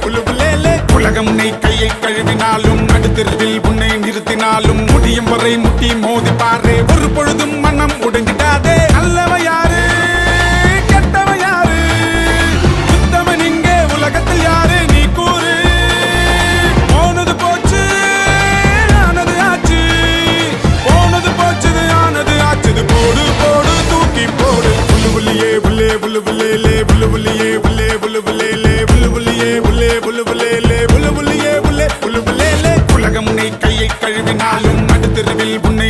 உலகம் உன்னை கையை கழுவினாலும் நடுத்தெருவில் உன்னை நிறுத்தினாலும் முடியும் வரை முட்டி மோதி பாரு ஒரு பொழுதும் மனம் உடைஞ்சிட்டாதே நல்லவ யாரு கெட்டவ யாரு சுத்தவன் இங்கே உலகத்தில் யாரு நீ கூறு போனது போச்சு ஆனது ஆச்சு போனது போச்சது ஆனது ஆச்சது போடு போடு தூக்கி போடு புல்லியே புல்லே புல்லு புல்லே புல்லு புல்லியே புல்லே புல்லு புல்லே உலகம் உன்னை கையை கழுவினாலும் நடுத்தெருவில் உன்னை